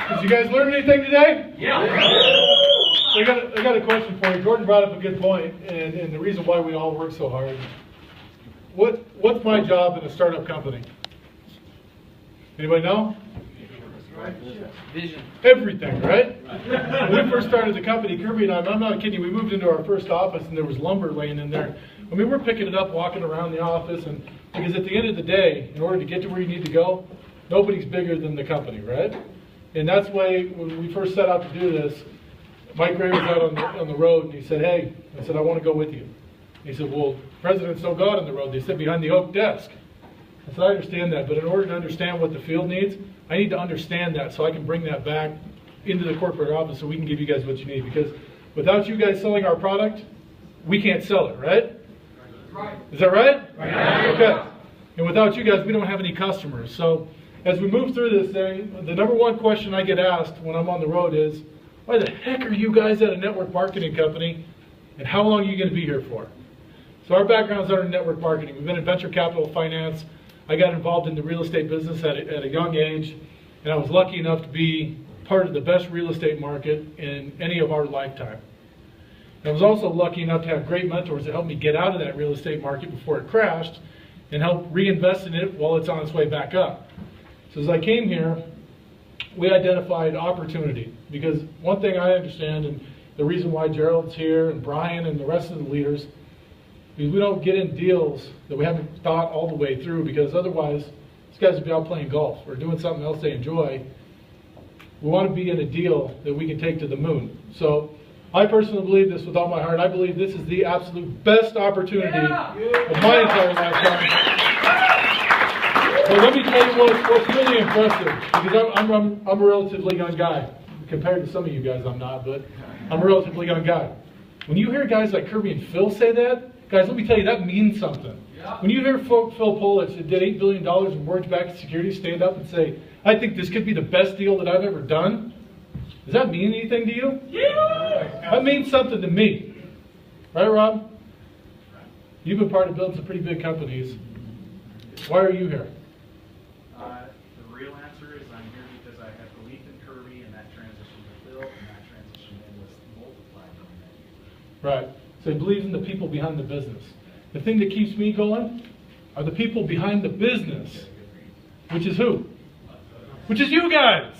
Did you guys learn anything today? Yeah. I got a question for you. Jordan brought up a good point, and the reason why we all work so hard. What's my job in a startup company? Anybody know? Vision. Everything, right? When we first started the company, Kirby and I'm not kidding you, we moved into our first office and there was lumber laying in there. I mean, we're picking it up, walking around the office, and because at the end of the day, in order to get to where you need to go, nobody's bigger than the company, right? And that's why when we first set out to do this, Mike Gray was out on the road and he said, hey, I said, I want to go with you. He said, well, presidents don't go out on the road. They sit behind the oak desk. I said, I understand that, but in order to understand what the field needs, I need to understand that so I can bring that back into the corporate office so we can give you guys what you need. Because without you guys selling our product, we can't sell it, right? Right. Is that right? Right. Okay. And without you guys, we don't have any customers. So as we move through this thing, the number one question I get asked when I'm on the road is, why the heck are you guys at a network marketing company, and how long are you going to be here for? So our backgrounds are in network marketing. We've been in venture capital finance. I got involved in the real estate business at a young age, and I was lucky enough to be part of the best real estate market in any of our lifetime. And I was also lucky enough to have great mentors that helped me get out of that real estate market before it crashed and help reinvest in it while it's on its way back up. So as I came here, we identified opportunity, because one thing I understand, and the reason why Gerald's here and Brian and the rest of the leaders, is we don't get in deals that we haven't thought all the way through, because otherwise these guys would be out playing golf or doing something else they enjoy. We want to be in a deal that we can take to the moon. So I personally believe this with all my heart. I believe this is the absolute best opportunity of my entire lifetime. But let me tell you what's really impressive, because I'm a relatively young guy. Compared to some of you guys, I'm not, but I'm a relatively young guy. When you hear guys like Kirby and Phil say that, guys, let me tell you, that means something. Yeah. When you hear Phil Polich, that did $8 billion in mortgage-backed securities, stand up and say, I think this could be the best deal that I've ever done, does that mean anything to you? Yeah. That means something to me. Right, Rob? You've been part of building some pretty big companies. Why are you here? The real answer is I'm here because I have belief in Kirby, and that transition to Phil, and that transition then was multiplied in that year. Right. So he believes in the people behind the business. The thing that keeps me going are the people behind the business, which is who? Which is you guys,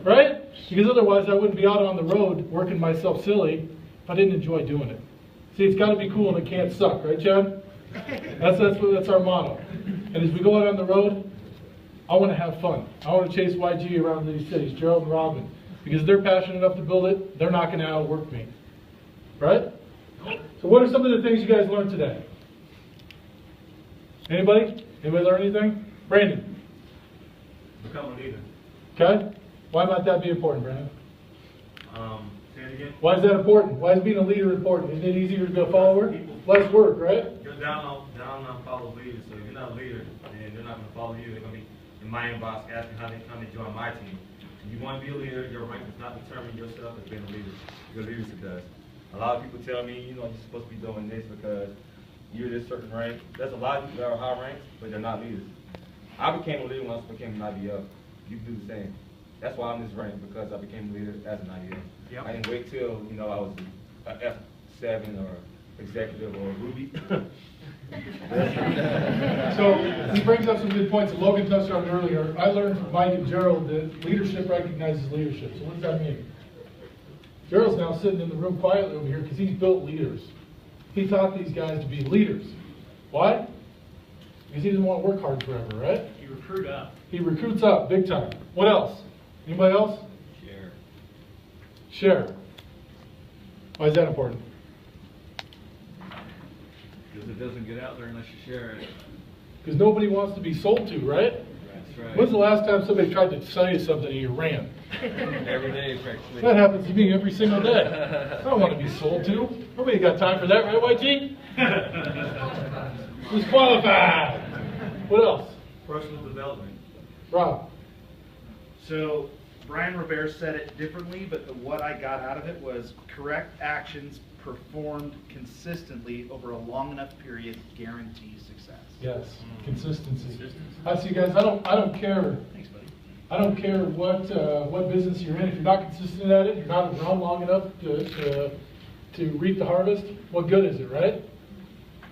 right? Because otherwise I wouldn't be out on the road working myself silly if I didn't enjoy doing it. See, it's got to be cool and it can't suck, right, Chad? That's our motto. And as we go out on the road, I want to have fun. I want to chase YG around these cities, Gerald and Robin, because they're passionate enough to build it. They're not going to outwork me, right? So what are some of the things you guys learned today? Anybody? Anybody learn anything? Brandon? Become a leader. Okay. Why might that be important, Brandon? Say it again. Why is that important? Why is being a leader important? Isn't it easier to be a follower? Less work, right? You're down on follow leaders, so if you're not a leader, then they're not going to follow you. They're going to be in my inbox asking how they join my team. If you want to be a leader, your rank does not determine yourself as being a leader. Your leadership does. A lot of people tell me, you know, you're supposed to be doing this because you're this certain rank. There's a lot of people that are high ranks, but they're not leaders. I became a leader when I became an IBL. You can do the same. That's why I'm this rank, because I became a leader as an IBL. Yep. I didn't wait till, you know, I was an F7 or executive or Ruby. So he brings up some good points that Logan touched on earlier. I learned from Mike and Gerald that leadership recognizes leadership. So what does that mean? Gerald's now sitting in the room quietly over here because he's built leaders. He taught these guys to be leaders. Why? Because he doesn't want to work hard forever, right? You recruit up. He recruits up big time. What else? Anybody else? Share. Share. Why is that important? Because it doesn't get out there unless you share it. Because nobody wants to be sold to, right? That's right. When's the last time somebody tried to sell you something and you ran? Every day, practically. That happens to me every single day. I don't want to be sold to. Nobody got time for that, right, YG? Disqualified. What else? Personal development. Rob. So Brian Rivera said it differently, but what I got out of it was correct actions performed consistently over a long enough period guarantee success. Yes, consistency. I see, guys. I don't care. Thanks, buddy. I don't care what business you're in. If you're not consistent at it, you're not around long enough to reap the harvest, what good is it, right?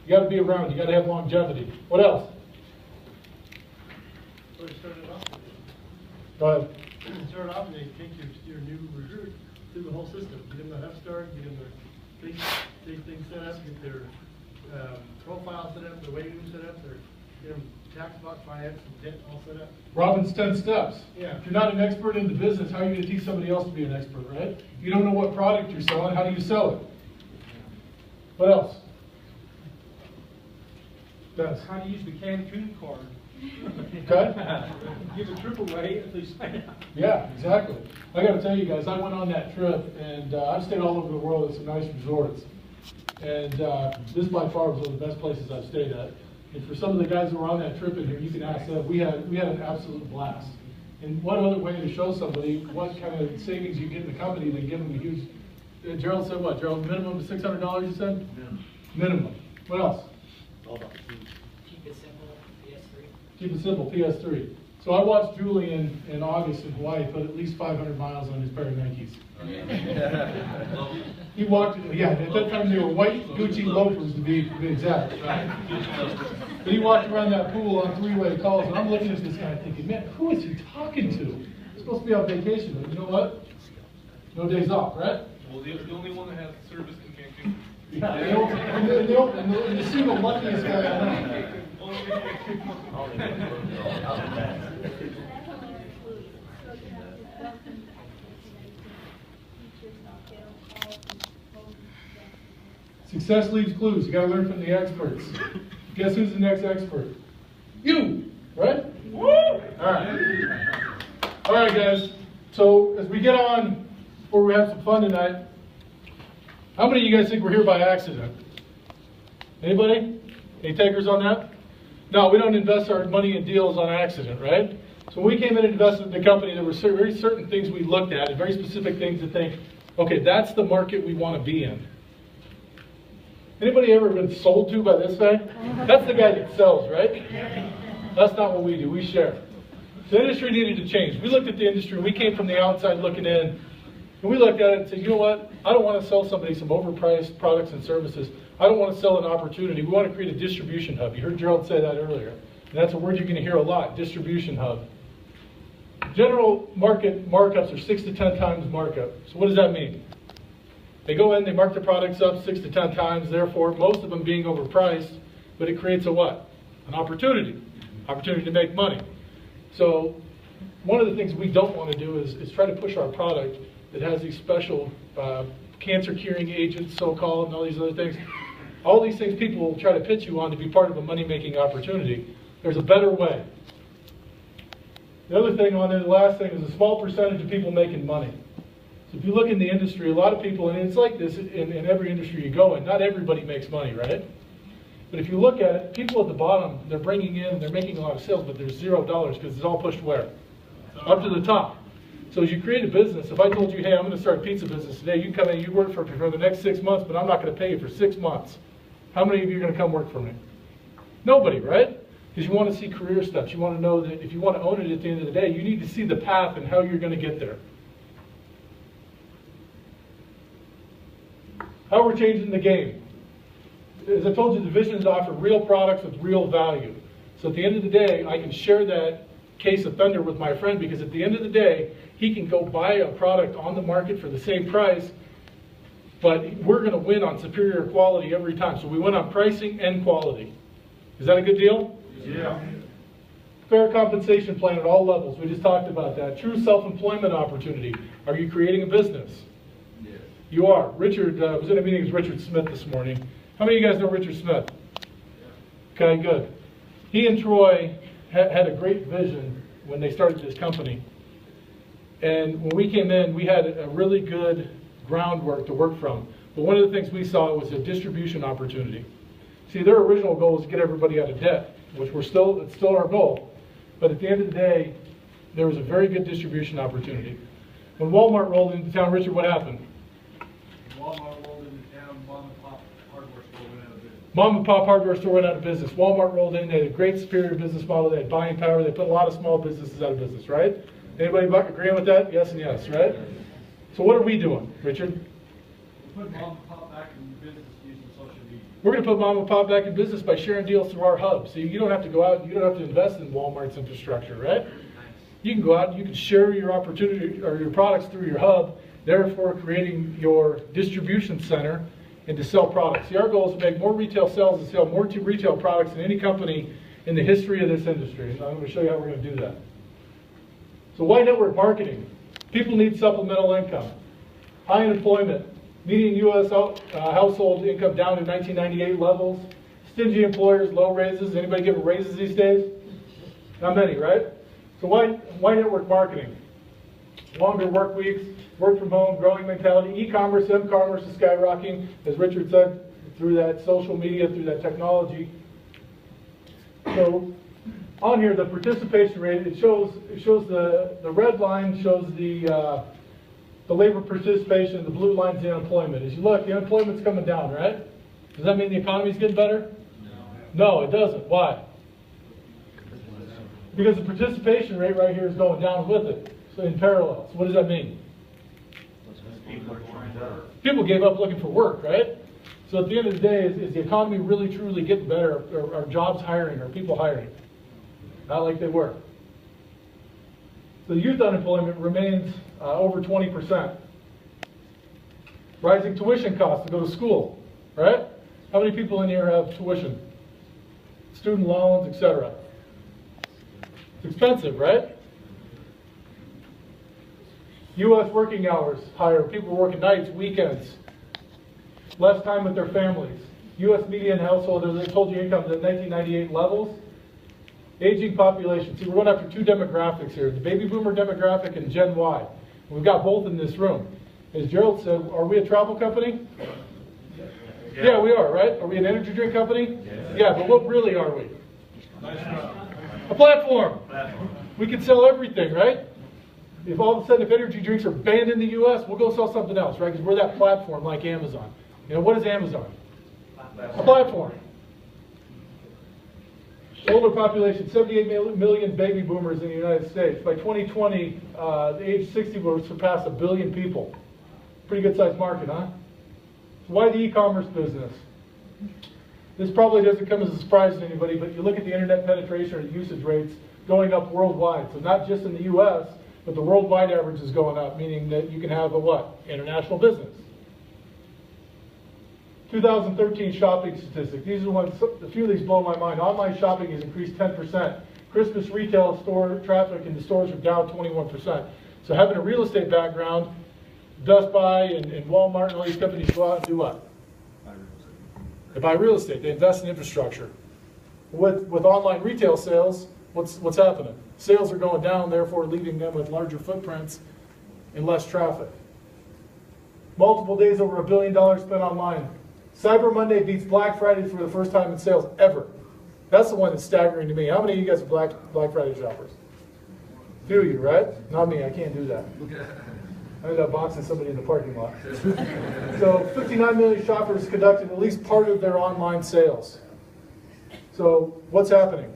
You got to be around. You got to have longevity. What else? Well, you started off with it. Go ahead. You start off and they take your new recruit through the whole system. Get them the Head Start, get them their basic things set up, get their profile set up, their waiting room set up, get them tax box finance and debt all set up. Robin's 10 steps. Yeah. If you're not an expert in the business, how are you going to teach somebody else to be an expert, right? You don't know what product you're selling. How do you sell it? What else? Dennis. How to use the Cancun card. Okay. Give a trip away if they sign up. Yeah, exactly. I got to tell you guys, I went on that trip, and I've stayed all over the world at some nice resorts. And this by far was one of the best places I've stayed at. And for some of the guys that were on that trip in here, you can ask them. We had an absolute blast. And what other way to show somebody what kind of savings you get in the company than give them a huge. Gerald said what? Gerald, minimum of $600, you said? Minimum. What else? Keep it simple, PS3. Keep it simple, PS3. So I watched Julian in August in Hawaii put at least 500 miles on his pair of Nikes. He walked, yeah, at that time they were white Gucci loafers to be exact. But he walked around that pool on three-way calls, and I'm looking at this guy thinking, man, who is he talking to? He's supposed to be on vacation, but you know what? No days off, right? Well, the only one that has service in Cancun. Yeah, and the single luckiest guy I know. Success leaves clues. You got to learn from the experts. Guess who's the next expert? You, right? Woo! All right. All right, guys. So as we get on, before we have some fun tonight, how many of you guys think we're here by accident? Anybody? Any takers on that? No, we don't invest our money in deals on accident, right? So when we came in and invested in the company, there were very certain things we looked at, and very specific things to think, okay, that's the market we want to be in. Anybody ever been sold to by this guy? That's the guy that sells, right? That's not what we do. We share. The industry needed to change. We looked at the industry. We came from the outside looking in, and we looked at it and said, you know what? I don't want to sell somebody some overpriced products and services. I don't want to sell an opportunity. We want to create a distribution hub. You heard Gerald say that earlier. And that's a word you're going to hear a lot, distribution hub. General market markups are 6 to 10 times markup. So what does that mean? They go in, they mark the products up 6 to 10 times, therefore most of them being overpriced, but it creates a what? An opportunity. Opportunity to make money. So one of the things we don't want to do is try to push our product that has these special cancer curing agents, so-called, and all these other things. All these things people will try to pitch you on to be part of a money-making opportunity. There's a better way. The other thing on there, the last thing, is a small percentage of people making money. So if you look in the industry, a lot of people, and it's like this in every industry you go in, not everybody makes money, right? But if you look at it, people at the bottom, they're bringing in, they're making a lot of sales, but there's $0 because it's all pushed where? Up to the top. So as you create a business, if I told you, hey, I'm going to start a pizza business today, you come in, you work for the next 6 months, but I'm not going to pay you for 6 months. How many of you are going to come work for me? Nobody, right? Because you want to see career steps. You want to know that if you want to own it at the end of the day, you need to see the path and how you're going to get there. How we're changing the game. As I told you, the vision is to offer real products with real value. So at the end of the day, I can share that case of thunder with my friend, because at the end of the day, he can go buy a product on the market for the same price, but we're going to win on superior quality every time. So we win on pricing and quality. Is that a good deal? Yeah. Fair compensation plan at all levels. We just talked about that. True self-employment opportunity. Are you creating a business? Yes. You are. Richard was in a meeting with Richard Smith this morning. How many of you guys know Richard Smith? Okay, good. He and Troy had a great vision when they started this company. And when we came in, we had a really good groundwork to work from. But one of the things we saw was a distribution opportunity. See, their original goal was to get everybody out of debt, which it's still our goal. But at the end of the day, there was a very good distribution opportunity. When Walmart rolled into town, Richard, what happened? Walmart rolled into town, mom and pop hardware store went out of business. Mom and pop hardware store went out of business. Walmart rolled in, they had a great superior business model, they had buying power, they put a lot of small businesses out of business, right? Anybody agreeing with that? Yes and yes, right? So what are we doing, Richard? Put mom and pop back in business using social media. We're going to put mom and pop back in business by sharing deals through our hub. So you don't have to go out, you don't have to invest in Walmart's infrastructure, right? You can go out and you can share your opportunity or your products through your hub, therefore creating your distribution center and to sell products. See, our goal is to make more retail sales and sell more retail products than any company in the history of this industry. And I'm going to show you how we're going to do that. So why network marketing? People need supplemental income. High unemployment. Median U.S. household income down to 1998 levels. Stingy employers, low raises. Anybody giving raises these days? Not many, right? So why network marketing? Longer work weeks, work from home, growing mentality, e-commerce, m-commerce is skyrocketing, as Richard said, through that social media, through that technology. So on here, the participation rate, it shows the red line shows the labor participation, and the blue line's the unemployment. As you look, the unemployment's coming down, right? Does that mean the economy's getting better? No, it doesn't. Why? Because the participation rate right here is going down with it, so in parallel. So what does that mean? People gave up looking for work, right? So at the end of the day, is the economy really truly getting better? Are jobs hiring? Are people hiring? Not like they were. So youth unemployment remains over 20%. Rising tuition costs to go to school, right? How many people in here have tuition? Student loans, etc. It's expensive, right? U.S. working hours higher. People are working nights, weekends. Less time with their families. U.S. median household, as I told you, income at 1998 levels. Aging population. See, we're going after two demographics here. The baby boomer demographic and Gen Y. We've got both in this room. As Gerald said, are we a travel company? Yeah, we are, right? Are we an energy drink company? Yeah, but what really are we? A platform. We can sell everything, right? If all of a sudden, if energy drinks are banned in the U.S., we'll go sell something else, right? Because we're that platform like Amazon. You know, what is Amazon? A platform. Older population, 78 million baby boomers in the United States. By 2020, the age 60 will surpass 1 billion people. Pretty good sized market, huh? So why the e-commerce business? This probably doesn't come as a surprise to anybody, but you look at the internet penetration or usage rates going up worldwide. So not just in the U.S., but the worldwide average is going up, meaning that you can have a what? International business. 2013 shopping statistics. These are ones, a few of these blow my mind. Online shopping has increased 10%. Christmas retail store traffic in the stores are down 21%. So having a real estate background, Best Buy and Walmart and all these companies go out and do what? They buy real estate. They invest in infrastructure. With online retail sales, what's happening? Sales are going down, therefore leaving them with larger footprints and less traffic. Multiple days over $1 billion spent online. Cyber Monday beats Black Friday for the first time in sales ever. That's the one that's staggering to me. How many of you guys are Black Friday shoppers? A few of you, right? Not me, I can't do that. I ended up boxing somebody in the parking lot. So 59 million shoppers conducted at least part of their online sales. So what's happening?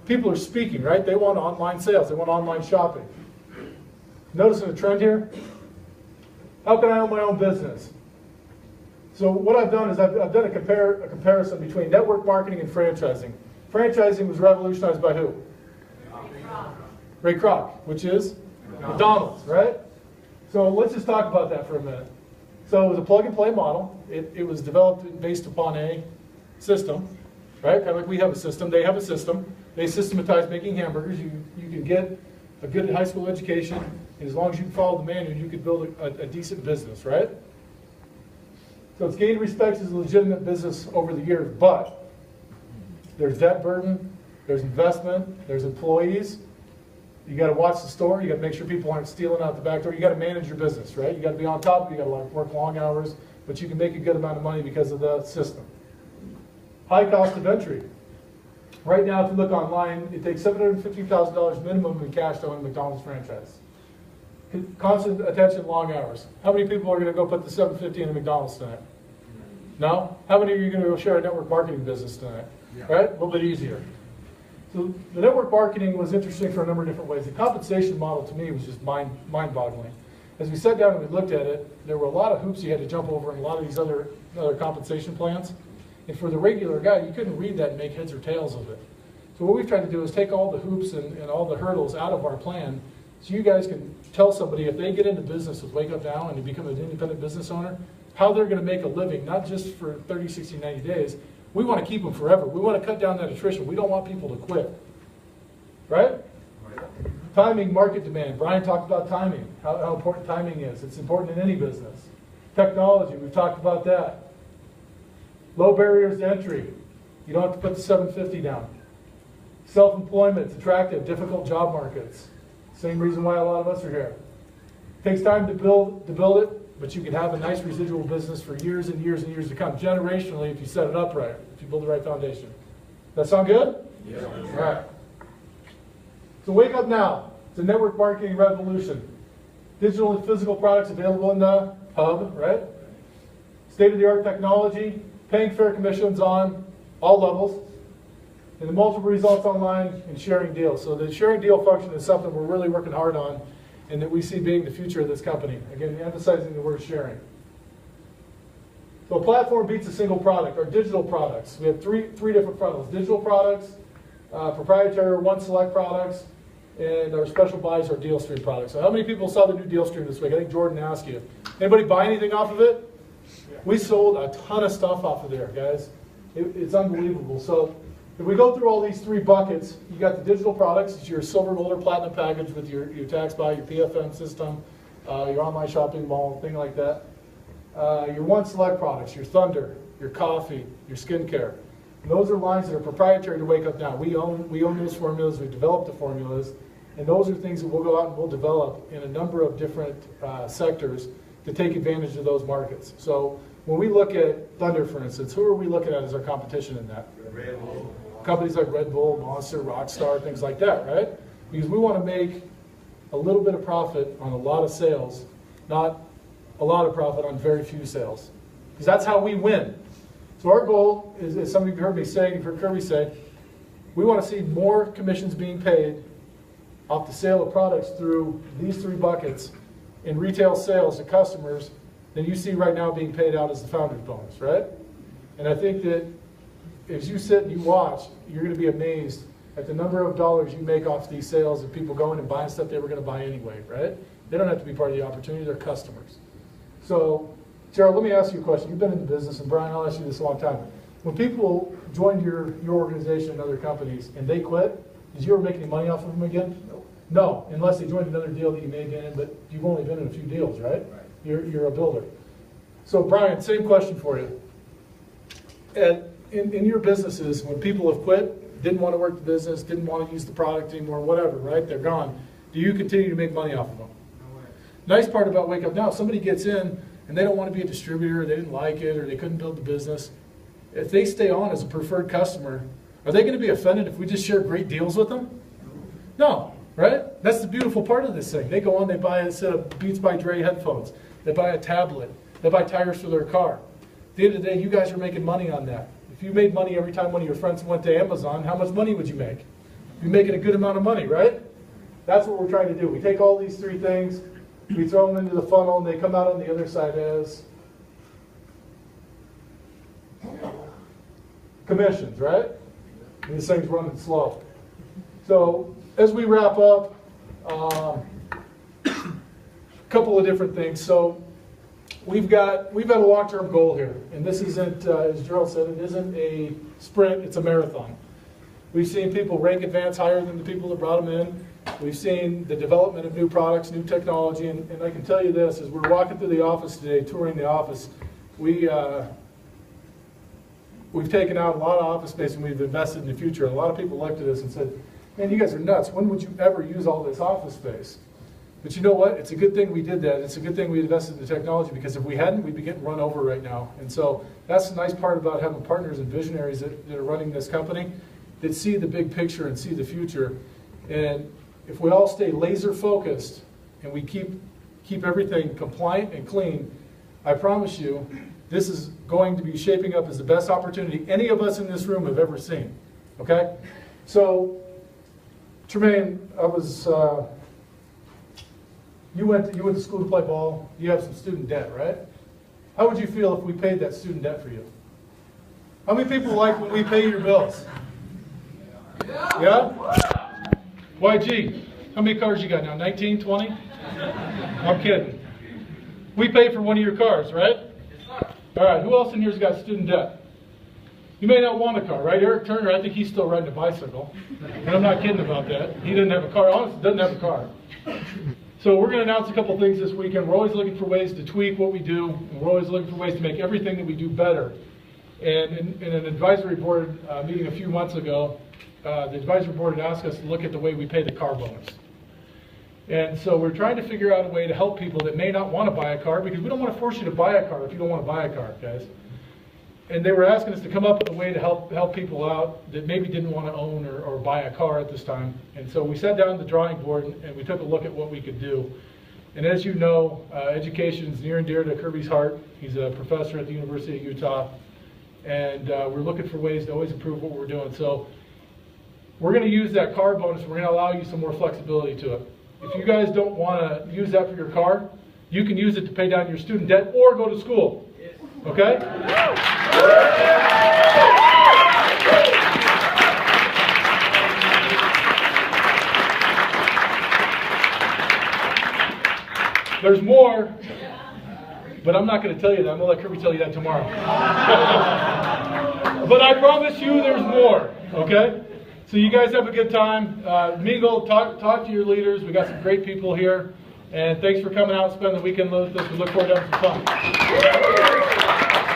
People are speaking, right? They want online sales. They want online shopping. Noticing a trend here? How can I own my own business? So what I've done is I've done a comparison between network marketing and franchising. Franchising was revolutionized by who? Ray Kroc, which is McDonald's, right? So let's just talk about that for a minute. So it was a plug-and-play model. It was developed based upon a system, right? Kind of like we have a system. They have a system. They systematize making hamburgers. You can get a good high school education, and as long as you can follow the manual, you could build a decent business, right? So it's gained respect as a legitimate business over the years, but there's debt burden, there's investment, there's employees. You got to watch the store. You got to make sure people aren't stealing out the back door. You got to manage your business, right? You got to be on top. You got to work long hours, but you can make a good amount of money because of the system. High cost of entry. Right now, if you look online, it takes $750,000 minimum in cash to own a McDonald's franchise. Constant attention, long hours. How many people are going to go put the $750 in a McDonald's tonight? No? How many are you going to go share a network marketing business tonight? Right? A little bit easier. So the network marketing was interesting for a number of different ways. The compensation model to me was just mind-boggling. As we sat down and we looked at it, there were a lot of hoops you had to jump over in a lot of these other compensation plans. And for the regular guy, you couldn't read that and make heads or tails of it. So what we've tried to do is take all the hoops and all the hurdles out of our plan so you guys can tell somebody if they get into business with WakeUpNow and they become an independent business owner, how they're going to make a living, not just for 30, 60, 90 days. We want to keep them forever. We want to cut down that attrition. We don't want people to quit. Right? Timing, market demand. Brian talked about timing, how important timing is. It's important in any business. Technology, we've talked about that. Low barriers to entry. You don't have to put the 750 down. Self-employment, it's attractive, difficult job markets. Same reason why a lot of us are here. Takes time to build it, but you can have a nice residual business for years and years and years to come, generationally, if you set it up right, if you build the right foundation. That sound good? Yeah. All right. So WakeUpNow, it's a network marketing revolution. Digital and physical products available in the hub, right? State-of-the-art technology, paying fair commissions on all levels, and the multiple results online and sharing deals. So the sharing deal function is something we're really working hard on and that we see being the future of this company. Again, emphasizing the word sharing. So a platform beats a single product. Our digital products, we have three different funnels. Digital products, proprietary one select products, and our special buys, our deal stream products. So how many people saw the new deal stream this week? I think Jordan asked you. Anybody buy anything off of it? We sold a ton of stuff off of there, guys. It's unbelievable. So if we go through all these three buckets, you got the digital products, it's your silver, gold, or platinum package with your tax buy, your PFM system, your online shopping mall, thing like that. Your one select products, your Thunder, your coffee, your skincare. And those are lines that are proprietary to WakeUpNow. We own those formulas, we developed the formulas, and those are things that we'll go out and we'll develop in a number of different sectors to take advantage of those markets. So when we look at Thunder, for instance, who are we looking at as our competition in that? Red Bull. Companies like Red Bull, Monster, Rockstar, things like that, right? Because we want to make a little bit of profit on a lot of sales, not a lot of profit on very few sales. Because that's how we win. So our goal is, as some of you have heard me say, you've heard Kirby say, we want to see more commissions being paid off the sale of products through these three buckets in retail sales to customers than you see right now being paid out as the founder's bonus, right? And I think that as you sit and you watch, you're going to be amazed at the number of dollars you make off these sales of people going and buying stuff they were going to buy anyway, right? They don't have to be part of the opportunity, they're customers. So, Gerald, let me ask you a question. You've been in the business, and Brian, I'll ask you this a long time. When people joined your organization and other companies and they quit, did you ever make any money off of them again? No, unless they joined another deal that you may have been in, but you've only been in a few deals, right? You're a builder. So, Brian, same question for you. In your businesses, when people have quit, didn't want to work the business, didn't want to use the product anymore, whatever, right? They're gone. Do you continue to make money off of them? No way. Nice part about WakeUpNow, somebody gets in and they don't want to be a distributor, they didn't like it, or they couldn't build the business. If they stay on as a preferred customer, are they going to be offended if we just share great deals with them? No, right? That's the beautiful part of this thing. They go on, they buy a set of Beats by Dre headphones, they buy a tablet, they buy tires for their car. At the end of the day, you guys are making money on that. If you made money every time one of your friends went to Amazon, how much money would you make? You're making a good amount of money, right? That's what we're trying to do. We take all these three things, we throw them into the funnel, and they come out on the other side as commissions, right? And this thing's running slow. So as we wrap up, a couple of different things. So we've got a long-term goal here, and this isn't, as Gerald said, it isn't a sprint, it's a marathon. We've seen people rank advance higher than the people that brought them in. We've seen the development of new products, new technology, and I can tell you this, as we're walking through the office today, touring the office, we've taken out a lot of office space and we've invested in the future. A lot of people looked at us and said, man, you guys are nuts. When would you ever use all this office space? But you know what? It's a good thing we did that. It's a good thing we invested in the technology, because if we hadn't, we'd be getting run over right now. And so that's the nice part about having partners and visionaries that are running this company that see the big picture and see the future. And if we all stay laser focused and we keep everything compliant and clean, I promise you, this is going to be shaping up as the best opportunity any of us in this room have ever seen. Okay? So Tremaine, you went to school to play ball. You have some student debt, right? How would you feel if we paid that student debt for you? How many people like when we pay your bills? Yeah? YG, how many cars you got now? 19, 20? I'm kidding. We pay for one of your cars, right? All right, who else in here's got student debt? You may not want a car, right? Eric Turner, I think he's still riding a bicycle. And I'm not kidding about that. He doesn't have a car. Honestly, doesn't have a car. So we're going to announce a couple things this weekend. We're always looking for ways to tweak what we do. And we're always looking for ways to make everything that we do better. And in an advisory board meeting a few months ago, the advisory board had asked us to look at the way we pay the car bonus. And so we're trying to figure out a way to help people that may not want to buy a car, because we don't want to force you to buy a car if you don't want to buy a car, guys. And they were asking us to come up with a way to help people out that maybe didn't want to own or buy a car at this time. And so we sat down at the drawing board and we took a look at what we could do. And as you know, education is near and dear to Kirby's heart. He's a professor at the University of Utah. And we're looking for ways to always improve what we're doing. So we're going to use that car bonus. We're going to allow you some more flexibility to it. If you guys don't want to use that for your car, you can use it to pay down your student debt or go to school. Okay? There's more, but I'm not going to tell you that. I'm going to let Kirby tell you that tomorrow. But I promise you there's more. Okay? So you guys have a good time. Mingle, talk to your leaders. We got some great people here. And thanks for coming out and spending the weekend with us. We look forward to having some fun.